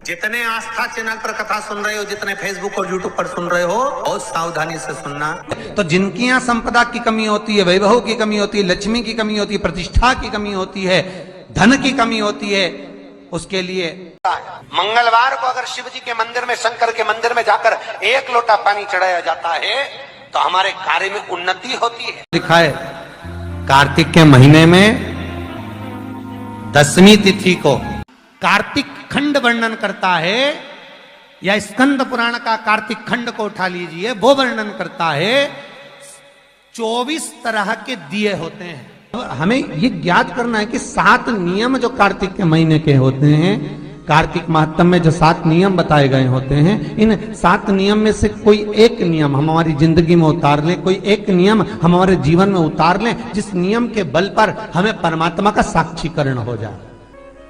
जितने आस्था चैनल पर कथा सुन रहे हो, जितने फेसबुक और यूट्यूब पर सुन रहे हो, बहुत सावधानी से सुनना। तो जिनकी यहाँ संपदा की कमी होती है, वैभव की कमी होती है, लक्ष्मी की कमी होती है, प्रतिष्ठा की कमी होती है, धन की कमी होती है, उसके लिए मंगलवार को अगर शिव जी के मंदिर में, शंकर के मंदिर में जाकर 1 लोटा पानी चढ़ाया जाता है तो हमारे कार्य में उन्नति होती है। लिखा है कार्तिक के महीने में 10वीं तिथि को कार्तिक खंड वर्णन करता है, या स्कंद पुराण का कार्तिक खंड को उठा लीजिए, वो वर्णन करता है 24 तरह के दिए होते हैं। हमें ये ज्ञात करना है कि 7 नियम जो कार्तिक के महीने के होते हैं, कार्तिक महात्म में जो 7 नियम बताए गए होते हैं, इन 7 नियम में से कोई एक नियम हम हमारी जिंदगी में उतार लें, कोई एक नियम हम हमारे जीवन में उतार लें, जिस नियम के बल पर हमें परमात्मा का साक्षीकरण हो जाए।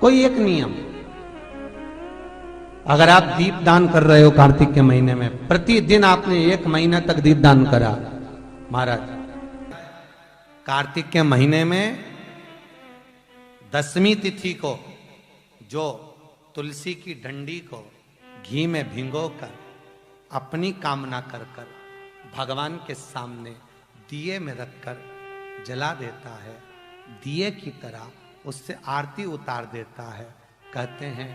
कोई एक नियम, अगर आप दीप दान कर रहे हो कार्तिक के महीने में, प्रतिदिन आपने 1 महीना तक दीप दान करा, महाराज कार्तिक के महीने में 10वीं तिथि को जो तुलसी की डंडी को घी में भिगोकर अपनी कामना कर कर भगवान के सामने दिए में रखकर जला देता है, दिए की तरह उससे आरती उतार देता है, कहते हैं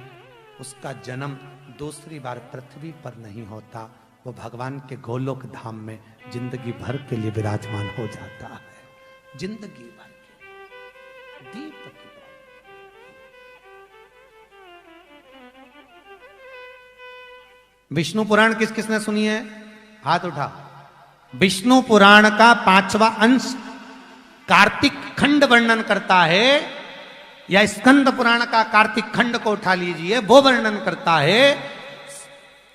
उसका जन्म दूसरी बार पृथ्वी पर नहीं होता, वो भगवान के गोलोक धाम में जिंदगी भर के लिए विराजमान हो जाता है। जिंदगी भर के दीप की विष्णु पुराण किस किसने सुनी है? हाथ उठा। विष्णु पुराण का 5वां अंश कार्तिक खंड वर्णन करता है, या स्कंद पुराण का कार्तिक खंड को उठा लीजिए, वो वर्णन करता है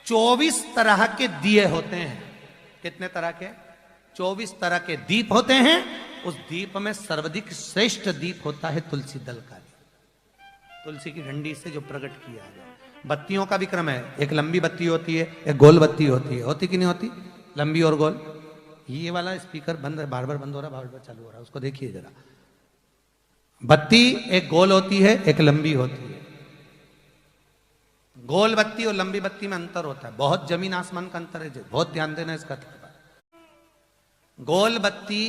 24 तरह के दिए होते हैं। कितने तरह के? 24 तरह के दीप होते हैं। उस दीप में सर्वाधिक श्रेष्ठ दीप होता है तुलसी दल का, तुलसी की डंडी से जो प्रकट किया गया। बत्तियों का भी क्रम है, एक लंबी बत्ती होती है, एक गोल बत्ती होती है। होती कि नहीं होती? लंबी और गोल। ये वाला स्पीकर बंद है, बार बार बंद हो रहा है, बार बार चालू हो रहा है, उसको देखिए जरा। बत्ती एक गोल होती है, एक लंबी होती है। गोल बत्ती और लंबी बत्ती में अंतर होता है, बहुत जमीन आसमान का अंतर है, बहुत ध्यान देना इसका। गोल बत्ती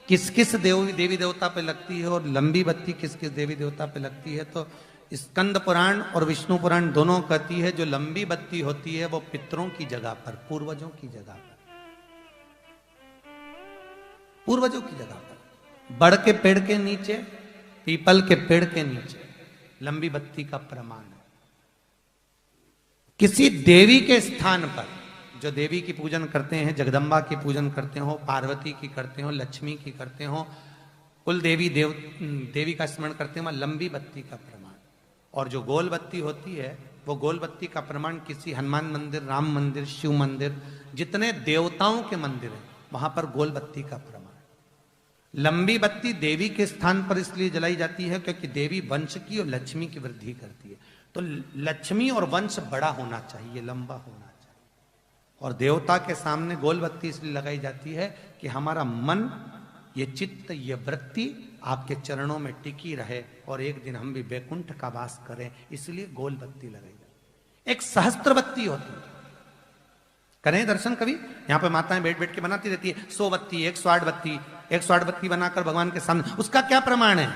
किस किस देवी देवता पे लगती है और लंबी बत्ती किस किस देवी देवता पे लगती है, तो स्कंद पुराण और विष्णु पुराण दोनों कहती है जो लंबी बत्ती होती है वो पितरों की जगह पर, पूर्वजों की जगह पर, पूर्वजों की जगह पर, बड़ के पेड़ के नीचे, पीपल के पेड़ के नीचे लंबी बत्ती का प्रमाण है। किसी देवी के स्थान पर, जो देवी की पूजन करते हैं, जगदम्बा की पूजन करते हो, पार्वती की करते हो, लक्ष्मी की करते हो, कुल देवी का स्मरण करते हो, लंबी बत्ती का प्रमाण। और जो गोल बत्ती होती है, वो गोल बत्ती का प्रमाण किसी हनुमान मंदिर, राम मंदिर, शिव मंदिर, जितने देवताओं के मंदिर हैं वहां पर गोल बत्ती का प्रमाण। लंबी बत्ती देवी के स्थान पर इसलिए जलाई जाती है क्योंकि देवी वंश की और लक्ष्मी की वृद्धि करती है, तो लक्ष्मी और वंश बड़ा होना चाहिए, लंबा होना चाहिए। और देवता के सामने गोल बत्ती इसलिए लगाई जाती है कि हमारा मन, ये चित्त, ये वृत्ति आपके चरणों में टिकी रहे और एक दिन हम भी वैकुंठ का वास करें, इसलिए गोल बत्ती लगाई जाती है। एक सहस्त्र बत्ती होती है, करें दर्शन कभी? यहां पे माताएं बैठ बैठ के बनाती रहती है 100 बत्ती, 108 बत्ती, 108 बत्ती बनाकर भगवान के सामने। उसका क्या प्रमाण है?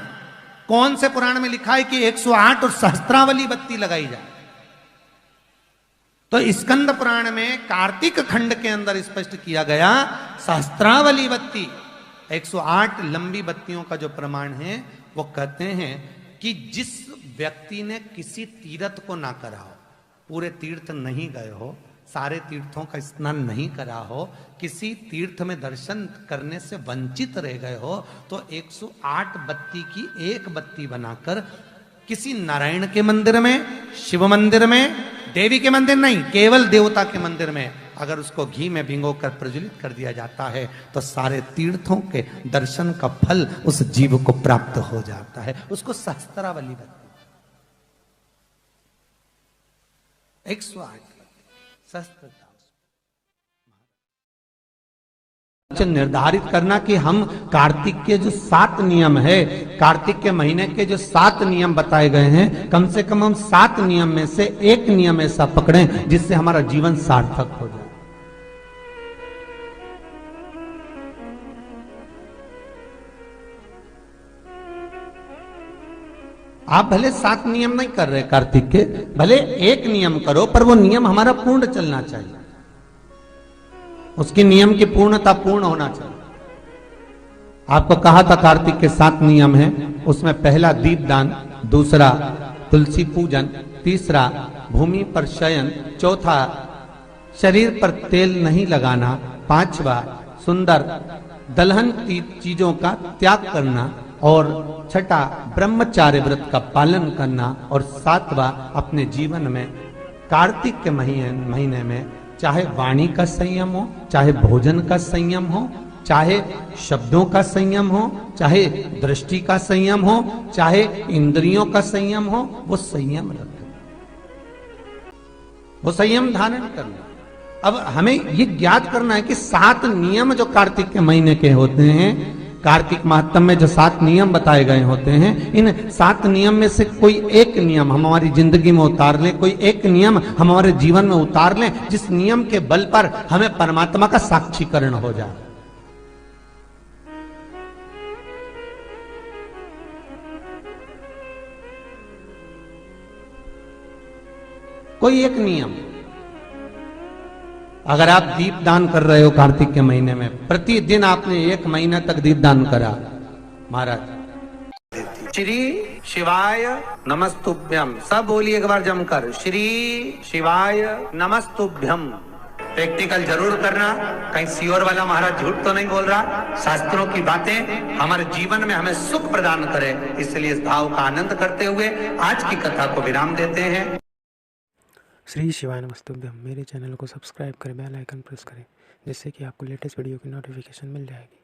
कौन से पुराण में लिखा है कि 108 और सहस्त्रावली बत्ती लगाई जाए? तो स्कंद पुराण में कार्तिक खंड के अंदर स्पष्ट किया गया, सहस्त्रावली बत्ती, 108 लंबी बत्तियों का जो प्रमाण है, वो कहते हैं कि जिस व्यक्ति ने किसी तीर्थ को ना करा हो, पूरे तीर्थ नहीं गए हो, सारे तीर्थों का स्नान नहीं करा हो, किसी तीर्थ में दर्शन करने से वंचित रह गए हो, तो 108 बत्ती की एक बत्ती बनाकर किसी नारायण के मंदिर में, शिव मंदिर में, देवी के मंदिर नहीं, केवल देवता के मंदिर में अगर उसको घी में भिगोकर प्रज्वलित कर दिया जाता है तो सारे तीर्थों के दर्शन का फल उस जीव को प्राप्त हो जाता है। उसको सहस्त्रावली बत्ती, 108 सहस्त्रता। लक्ष्य निर्धारित करना कि हम कार्तिक के जो 7 नियम है, कार्तिक के महीने के जो 7 नियम बताए गए हैं, कम से कम हम 7 नियम में से एक नियम ऐसा पकड़ें जिससे हमारा जीवन सार्थक हो जाए। आप भले 7 नियम नहीं कर रहे कार्तिक के, भले एक नियम करो, पर वो नियम हमारा पूर्ण चलना चाहिए, उसकी नियम की पूर्णता पूर्ण होना चाहिए। आपको कहा था कार्तिक के 7 नियम हैं, उसमें पहला दीपदान, दूसरा तुलसी पूजन, तीसरा भूमि पर शयन, चौथा शरीर पर तेल नहीं लगाना, पांचवा सुंदर दलहन चीजों का त्याग करना, और छठा ब्रह्मचार्य व्रत का पालन करना, और 7वां अपने जीवन में कार्तिक के महीने में चाहे वाणी का संयम हो, चाहे भोजन का संयम हो, चाहे शब्दों का संयम हो, चाहे दृष्टि का संयम हो, चाहे इंद्रियों का संयम हो, वो संयम रखें, वो संयम धारण करना। अब हमें ये ज्ञात करना है कि 7 नियम जो कार्तिक के महीने के होते हैं, कार्तिक माहात्म्य में जो 7 नियम बताए गए होते हैं, इन 7 नियम में से कोई एक नियम हम हमारी जिंदगी में उतार लें, कोई एक नियम हम हमारे जीवन में उतार लें, जिस नियम के बल पर हमें परमात्मा का साक्षीकरण हो जाए। कोई एक नियम, अगर आप दीप दान कर रहे हो कार्तिक के महीने में, प्रतिदिन आपने 1 महीना तक दीप दान करा, महाराज श्री शिवाय नमस्तुभ्यम, सब बोलिए एक बार जमकर, श्री शिवाय नमस्तुभ्यम। प्रैक्टिकल जरूर करना, कहीं सियोर वाला महाराज झूठ तो नहीं बोल रहा। शास्त्रों की बातें हमारे जीवन में हमें सुख प्रदान करे, इसलिए इस भाव का आनंद करते हुए आज की कथा को विराम देते हैं। श्री शिवाय नमस्तुभ्यम। मेरे चैनल को सब्सक्राइब करें, बेल आइकन प्रेस करें, जिससे कि आपको लेटेस्ट वीडियो की नोटिफिकेशन मिल जाएगी।